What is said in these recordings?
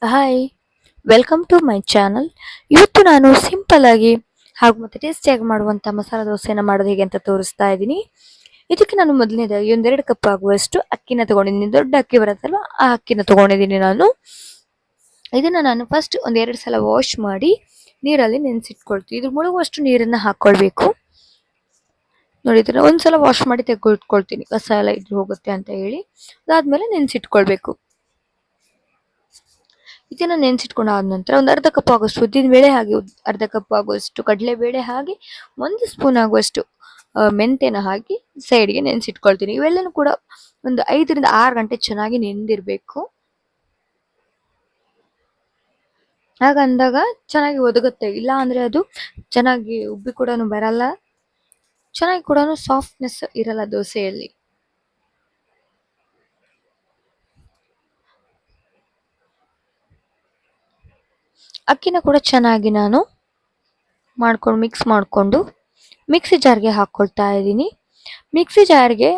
Hi, welcome to my channel. ಇವತ್ತು ನಾನು simple ಆಗಿ ಹಾಗೂ ಮತ್ತೆ ಟೇಸ್ಟಿಯಾಗಿ ಮಾಡುವಂಥ ಮಸಾಲೆ ದೋಸೆನ ಮಾಡೋದು ಹೇಗೆ ಅಂತ ತೋರಿಸ್ತಾ ಇದ್ದೀನಿ. ಇದಕ್ಕೆ ನಾನು ಮೊದಲನೇದಾಗಿ ಒಂದೆರಡು ಕಪ್ ಆಗುವಷ್ಟು ಅಕ್ಕಿನ ತಗೊಂಡಿದ್ದೀನಿ. ದೊಡ್ಡ ಅಕ್ಕಿ ಬರುತ್ತಲ್ವ, ಆ ಅಕ್ಕಿನ ತಗೊಂಡಿದ್ದೀನಿ ನಾನು. ಇದನ್ನ ನಾನು ಫಸ್ಟ್ ಒಂದೆರಡು ಸಲ ವಾಶ್ ಮಾಡಿ ನೀರಲ್ಲಿ ನೆನೆಸಿಟ್ಕೊಳ್ತೀನಿ. ಇದು ಮುಳುಗುವಷ್ಟು ನೀರನ್ನ ಹಾಕೊಳ್ಬೇಕು. ನೋಡಿ, ಇದನ್ನ ಒಂದ್ಸಲ ವಾಶ್ ಮಾಡಿ ತೆಗೆದುಕೊಳ್ತೀನಿ, ಕಸ ಎಲ್ಲ ಇದ್ದು ಹೋಗುತ್ತೆ ಅಂತ ಹೇಳಿ. ಅದಾದ್ಮೇಲೆ ನೆನೆಸಿಟ್ಕೊಳ್ಬೇಕು. ಇದನ್ನ ನೆನೆಸಿಟ್ಕೊಂಡಾದ ನಂತರ ಒಂದು ಅರ್ಧ ಕಪ್ ಆಗುವಷ್ಟು ಉದ್ದಿನ ಬೇಳೆ, ಹಾಗೆ ಅರ್ಧ ಕಪ್ ಆಗುವಷ್ಟು ಕಡಲೆಬೇಳೆ, ಹಾಗೆ ಒಂದು ಸ್ಪೂನ್ ಆಗುವಷ್ಟು ಮೆಂತೆನ ಹಾಕಿ ಸೈಡ್ಗೆ ನೆನೆಸಿಟ್ಕೊಳ್ತೀನಿ. ಇವೆಲ್ಲನೂ ಕೂಡ ಒಂದು 5 ರಿಂದ 6 ಗಂಟೆ ಚೆನ್ನಾಗಿ ನೆಂದಿರ್ಬೇಕು. ಹಾಗಂದಾಗ ಚೆನ್ನಾಗಿ ಒದಗುತ್ತೆ. ಇಲ್ಲ ಅಂದ್ರೆ ಅದು ಚೆನ್ನಾಗಿ ಉಬ್ಬಿ ಕೂಡ ಬರಲ್ಲ, ಚೆನ್ನಾಗಿ ಕೂಡ ಸಾಫ್ಟ್ನೆಸ್ ಇರಲ್ಲ ದೋಸೆಯಲ್ಲಿ. ಅಕ್ಕಿನ ಕೂಡ ಚೆನ್ನಾಗಿ ನಾನು ಮಿಕ್ಸ್ ಮಾಡಿಕೊಂಡು ಮಿಕ್ಸಿ ಜಾರ್ಗೆ ಹಾಕ್ಕೊಳ್ತಾ ಇದ್ದೀನಿ. ಮಿಕ್ಸಿ ಜಾರ್ಗೆ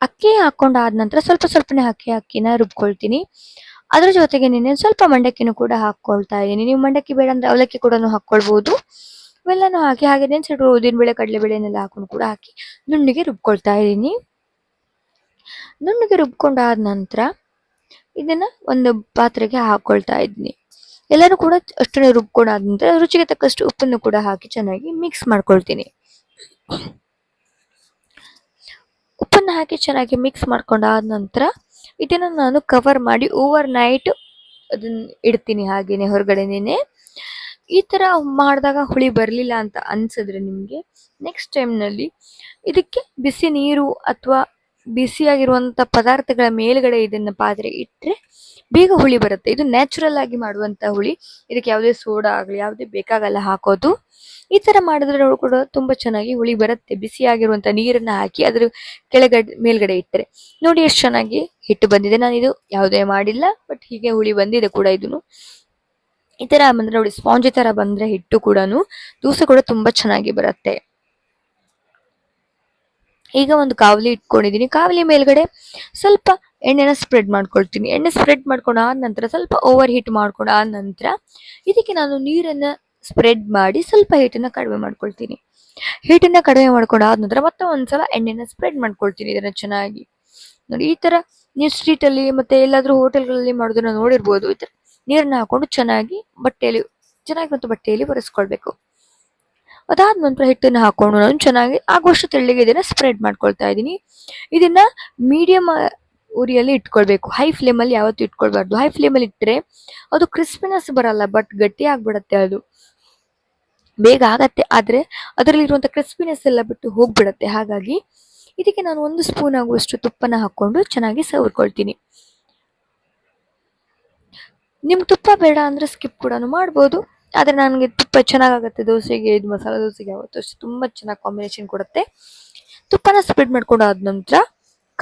ಅಕ್ಕಿ ಹಾಕೊಂಡಾದ ನಂತರ ಸ್ವಲ್ಪ ಸ್ವಲ್ಪನೇ ಅಕ್ಕಿನ ರುಬ್ಕೊಳ್ತೀನಿ. ಅದ್ರ ಜೊತೆಗೆ ಸ್ವಲ್ಪ ಮಂಡಕ್ಕಿನೂ ಕೂಡ ಹಾಕ್ಕೊಳ್ತಾ ಇದ್ದೀನಿ. ನೀವು ಮಂಡಕ್ಕಿ ಬೇಡ ಅಂದ್ರೆ ಅವಲಕ್ಕಿ ಕೂಡ ಹಾಕ್ಕೊಳ್ಬಹುದು. ಇವೆಲ್ಲನೂ ಹಾಕಿ ಹಾಗೆ ನೆನೆಸಿಟ್ಟು ಉದ್ದಿನಬೇಳೆ ಕಡಲೆಬೇಳೆನೆಲ್ಲ ಹಾಕೊಂಡು ಕೂಡ ಹಾಕಿ ನುಣ್ಣಗೆ ರುಬ್ಕೊಳ್ತಾ ಇದ್ದೀನಿ. ನುಣ್ಣಗೆ ರುಬ್ಕೊಂಡಾದ ನಂತರ ಇದನ್ನ ಒಂದು ಪಾತ್ರೆಗೆ ಹಾಕೊಳ್ತಾ ಇದ್ದೀನಿ. ಎಲ್ಲರೂ ಕೂಡ ಅಷ್ಟನ್ನು ರುಬ್ಕೊಂಡಾದ ನಂತರ ರುಚಿಗೆ ತಕ್ಕಷ್ಟು ಉಪ್ಪನ್ನು ಕೂಡ ಹಾಕಿ ಚೆನ್ನಾಗಿ ಮಿಕ್ಸ್ ಮಾಡ್ಕೊಳ್ತೀನಿ. ಉಪ್ಪನ್ನು ಹಾಕಿ ಚೆನ್ನಾಗಿ ಮಿಕ್ಸ್ ಮಾಡ್ಕೊಂಡಾದ ನಂತರ ಇದನ್ನ ನಾನು ಕವರ್ ಮಾಡಿ ಓವರ್ ನೈಟ್ ಅದನ್ನ ಇಡ್ತೀನಿ ಹಾಗೇನೆ ಹೊರಗಡೆನೆ. ಈ ತರ ಮಾಡಿದಾಗ ಹುಳಿ ಬರಲಿಲ್ಲ ಅಂತ ಅನ್ಸಿದ್ರೆ ನಿಮ್ಗೆ ನೆಕ್ಸ್ಟ್ ಟೈಮ್ನಲ್ಲಿ ಇದಕ್ಕೆ ಬಿಸಿ ನೀರು ಅಥವಾ ಬಿಸಿಯಾಗಿರುವಂತ ಪದಾರ್ಥಗಳ ಮೇಲ್ಗಡೆ ಇದನ್ನ ಪಾತ್ರೆ ಇಟ್ಟರೆ ಬೇಗ ಹುಳಿ ಬರುತ್ತೆ. ಇದು ನ್ಯಾಚುರಲ್ ಆಗಿ ಮಾಡುವಂತ ಹುಳಿ. ಇದಕ್ಕೆ ಯಾವುದೇ ಸೋಡಾ ಆಗಲಿ ಯಾವುದೇ ಬೇಕಾಗಲ್ಲ ಹಾಕೋದು. ಈ ತರ ಮಾಡಿದ್ರೆ ಕೂಡ ತುಂಬಾ ಚೆನ್ನಾಗಿ ಹುಳಿ ಬರುತ್ತೆ. ಬಿಸಿಯಾಗಿರುವಂತ ನೀರನ್ನ ಹಾಕಿ ಅದ್ರ ಮೇಲ್ಗಡೆ ಇಟ್ಟರೆ ನೋಡಿ ಎಷ್ಟು ಚೆನ್ನಾಗಿ ಹಿಟ್ಟು ಬಂದಿದೆ. ನಾನು ಇದು ಯಾವುದೇ ಮಾಡಿಲ್ಲ, ಬಟ್ ಹೀಗೆ ಹುಳಿ ಬಂದಿದೆ ಕೂಡ. ಇದನ್ನು ಈ ತರ ಬಂದ್ರೆ ನೋಡಿ, ಸ್ಪಾಂಜಿ ತರ ಬಂದ್ರೆ ಹಿಟ್ಟು ಕೂಡ ದೋಸೆ ಕೂಡ ತುಂಬಾ ಚೆನ್ನಾಗಿ ಬರುತ್ತೆ. ಈಗ ಒಂದು ಕಾವಲಿ ಇಟ್ಕೊಂಡಿದ್ದೀನಿ. ಕಾವಲಿ ಮೇಲ್ಗಡೆ ಸ್ವಲ್ಪ ಎಣ್ಣೆನ ಸ್ಪ್ರೆಡ್ ಮಾಡ್ಕೊಳ್ತೀನಿ. ಎಣ್ಣೆ ಸ್ಪ್ರೆಡ್ ಮಾಡ್ಕೊಂಡು ಆದ ನಂತರ ಸ್ವಲ್ಪ ಓವರ್ ಹೀಟ್ ಮಾಡ್ಕೊಂಡು ಆದ ನಂತರ ಇದಕ್ಕೆ ನಾನು ನೀರನ್ನ ಸ್ಪ್ರೆಡ್ ಮಾಡಿ ಸ್ವಲ್ಪ ಹೀಟನ್ನ ಕಡಿಮೆ ಮಾಡ್ಕೊಳ್ತೀನಿ. ಹೀಟನ್ನ ಕಡಿಮೆ ಮಾಡ್ಕೊಂಡು ಆದ ನಂತರ ಮತ್ತೆ ಒಂದ್ಸಲ ಎಣ್ಣೆನ ಸ್ಪ್ರೆಡ್ ಮಾಡ್ಕೊಳ್ತೀನಿ. ಇದನ್ನ ಚೆನ್ನಾಗಿ ನೋಡಿ, ಈ ತರ ನೀವು ಸ್ಟ್ರೀಟ್ ಅಲ್ಲಿ ಮತ್ತೆ ಎಲ್ಲಾದ್ರೂ ಹೋಟೆಲ್ಗಳಲ್ಲಿ ಮಾಡೋದನ್ನ ನೋಡಿರ್ಬೋದು. ಈ ತರ ನೀರನ್ನ ಹಾಕೊಂಡು ಚೆನ್ನಾಗಿ ಬಟ್ಟೆಯಲ್ಲಿ ಒರೆಸ್ಕೊಳ್ಬೇಕು. ಅದಾದ ನಂತರ ಹಿಟ್ಟನ್ನ ಹಾಕೊಂಡು ನಾನು ಚೆನ್ನಾಗಿ ಆಗುವಷ್ಟು ತೆಳ್ಳಗೆ ಇದನ್ನ ಸ್ಪ್ರೆಡ್ ಮಾಡ್ಕೊಳ್ತಾ ಇದ್ದೀನಿ. ಇದನ್ನ ಮೀಡಿಯಂ ಉರಿಯಲ್ಲಿ ಇಟ್ಕೊಳ್ಬೇಕು. ಹೈ ಫ್ಲೇಮಲ್ಲಿ ಯಾವತ್ತೂ ಇಟ್ಕೊಳ್ಬಾರ್ದು. ಹೈ ಫ್ಲೇಮಲ್ಲಿ ಇಟ್ಟರೆ ಅದು ಕ್ರಿಸ್ಪಿನೆಸ್ ಬರಲ್ಲ, ಬಟ್ ಗಟ್ಟಿ ಆಗ್ಬಿಡತ್ತೆ. ಅದು ಬೇಗ ಆಗತ್ತೆ, ಆದ್ರೆ ಅದರಲ್ಲಿರುವಂತ ಕ್ರಿಸ್ಪಿನೆಸ್ ಎಲ್ಲ ಬಿಟ್ಟು ಹೋಗ್ಬಿಡತ್ತೆ. ಹಾಗಾಗಿ ಇದಕ್ಕೆ ನಾನು 1 ಸ್ಪೂನ್ ಆಗುವಷ್ಟು ತುಪ್ಪನ ಹಾಕೊಂಡು ಚೆನ್ನಾಗಿ ಸವರ್ಕೊಳ್ತೀನಿ. ನಿಮ್ಗೆ ತುಪ್ಪ ಬೇಡ ಅಂದ್ರೆ ಸ್ಕಿಪ್ ಕೂಡ ಮಾಡ್ಬೋದು. ಆದ್ರೆ ನನಗೆ ತುಪ್ಪ ಚೆನ್ನಾಗಾಗತ್ತೆ ದೋಸೆಗೆ. ಇದು ಮಸಾಲೆ ದೋಸೆಗೆ ಯಾವತ್ತೂ ಅಷ್ಟೇ ತುಂಬಾ ಚೆನ್ನಾಗಿ ಕಾಂಬಿನೇಷನ್ ಕೊಡುತ್ತೆ. ತುಪ್ಪನ ಸ್ಪ್ರೆಡ್ ಮಾಡ್ಕೊಂಡು ಆದ ನಂತರ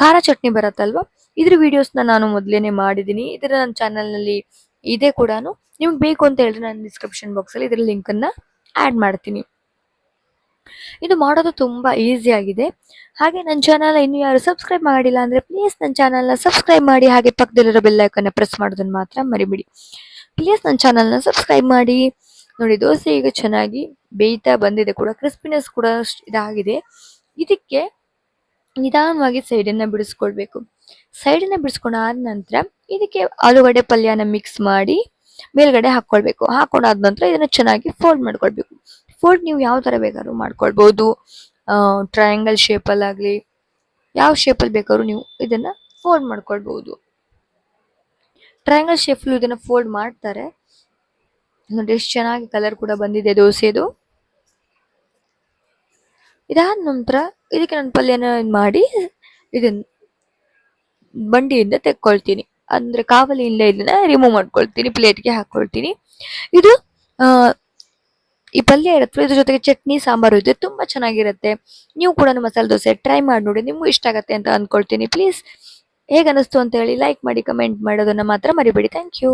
ಖಾರ ಚಟ್ನಿ ಬರತ್ತಲ್ವಾ, ಇದ್ರ ವಿಡಿಯೋಸ್ನ ನಾನು ಮೊದಲೇನೆ ಮಾಡಿದ್ದೀನಿ. ಇದರ ನನ್ನ ಚಾನಲ್ನಲ್ಲಿ ಇದೆ ಕೂಡ. ನಿಮ್ಗೆ ಬೇಕು ಅಂತ ಹೇಳಿದ್ರೆ ನಾನು ಡಿಸ್ಕ್ರಿಪ್ಷನ್ ಬಾಕ್ಸಲ್ಲಿ ಇದರ ಲಿಂಕನ್ನು ಆ್ಯಡ್ ಮಾಡ್ತೀನಿ. ಇದು ಮಾಡೋದು ತುಂಬಾ ಈಸಿ ಆಗಿದೆ. ಹಾಗೆ ನನ್ನ ಚಾನಲ್ ಇನ್ನು ಯಾರು ಸಬ್ಸ್ಕ್ರೈಬ್ ಮಾಡಿಲ್ಲ ಅಂದ್ರೆ ಪ್ಲೀಸ್ ನನ್ನ ಚಾನಲ್ನ ಸಬ್ಸ್ಕ್ರೈಬ್ ಮಾಡಿ, ಹಾಗೆ ಪಕ್ಕದಲ್ಲಿರೋ ಬೆಲ್ ಐಕನ್ನ ಪ್ರೆಸ್ ಮಾಡೋದನ್ನ ಮಾತ್ರ ಮರಿಬೇಡಿ. ಪ್ಲೀಸ್ ನನ್ನ ಚಾನಲ್ನ ಸಬ್ಸ್ಕ್ರೈಬ್ ಮಾಡಿ. ನೋಡಿ, ದೋಸೆ ಈಗ ಚೆನ್ನಾಗಿ ಬೇಯ್ತಾ ಬಂದಿದೆ ಕೂಡ, ಕ್ರಿಸ್ಪಿನೆಸ್ ಕೂಡ ಇದಾಗಿದೆ. ಇದಕ್ಕೆ ನಿಧಾನವಾಗಿ ಸೈಡನ್ನ ಬಿಡಿಸ್ಕೊಳ್ಬೇಕು. ಸೈಡನ್ನ ಬಿಡಿಸ್ಕೊಂಡು ಆದ ನಂತರ ಇದಕ್ಕೆ ಆಲೂಗಡ್ಡೆ ಪಲ್ಯನ ಮಿಕ್ಸ್ ಮಾಡಿ ಮೇಲ್ಗಡೆ ಹಾಕ್ಕೊಳ್ಬೇಕು. ಹಾಕೊಂಡಾದ ನಂತರ ಇದನ್ನ ಚೆನ್ನಾಗಿ ಫೋಲ್ಡ್ ಮಾಡ್ಕೊಳ್ಬೇಕು. ಫೋಲ್ಡ್ ನೀವು ಯಾವ ತರ ಬೇಕಾದ್ರೂ ಮಾಡ್ಕೊಳ್ಬಹುದು. ಟ್ರಯಾಂಗಲ್ ಶೇಪಲ್ಲಾಗಲಿ ಯಾವ ಶೇಪಲ್ಲಿ ಬೇಕಾದ್ರೂ ನೀವು ಇದನ್ನ ಫೋಲ್ಡ್ ಮಾಡ್ಕೊಳ್ಬಹುದು. ಟ್ರಯಾಂಗಲ್ ಶೇಪಲ್ಲೂ ಇದನ್ನ ಫೋಲ್ಡ್ ಮಾಡ್ತಾರೆ. ನೋಡಿ ಎಷ್ಟು ಚೆನ್ನಾಗಿ ಕಲರ್ ಕೂಡ ಬಂದಿದೆ ದೋಸೆದು. ಇದಾದ ನಂತರ ಇದಕ್ಕೆ ನಾನು ಪಲ್ಯನ ಮಾಡಿ ಇದನ್ನ ಬಂಡಿಯಿಂದ ತೆಕ್ಕೊಳ್ತೀನಿ, ಅಂದ್ರೆ ಕಾವಲಿಯಿಂದ ಇದನ್ನ ರಿಮೂವ್ ಮಾಡ್ಕೊಳ್ತೀನಿ, ಪ್ಲೇಟ್ಗೆ ಹಾಕೊಳ್ತೀನಿ. ಇದು ಈ ಪಲ್ಯ ಇರುತ್ತೆ, ಇದ್ರ ಜೊತೆಗೆ ಚಟ್ನಿ ಸಾಂಬಾರು ಇದೆ, ತುಂಬಾ ಚೆನ್ನಾಗಿರುತ್ತೆ. ನೀವು ಕೂಡ ಮಸಾಲೆ ದೋಸೆ ಟ್ರೈ ಮಾಡಿ ನೋಡಿ, ನಿಮ್ಗೂ ಇಷ್ಟ ಆಗತ್ತೆ ಅಂತ ಅನ್ಕೊಳ್ತೀನಿ. ಪ್ಲೀಸ್ ಹೇಗೆ ಅನಿಸ್ತು ಅಂತ ಹೇಳಿ ಲೈಕ್ ಮಾಡಿ, ಕಮೆಂಟ್ ಮಾಡೋದನ್ನ ಮಾತ್ರ ಮರಿಬೇಡಿ. Thank you.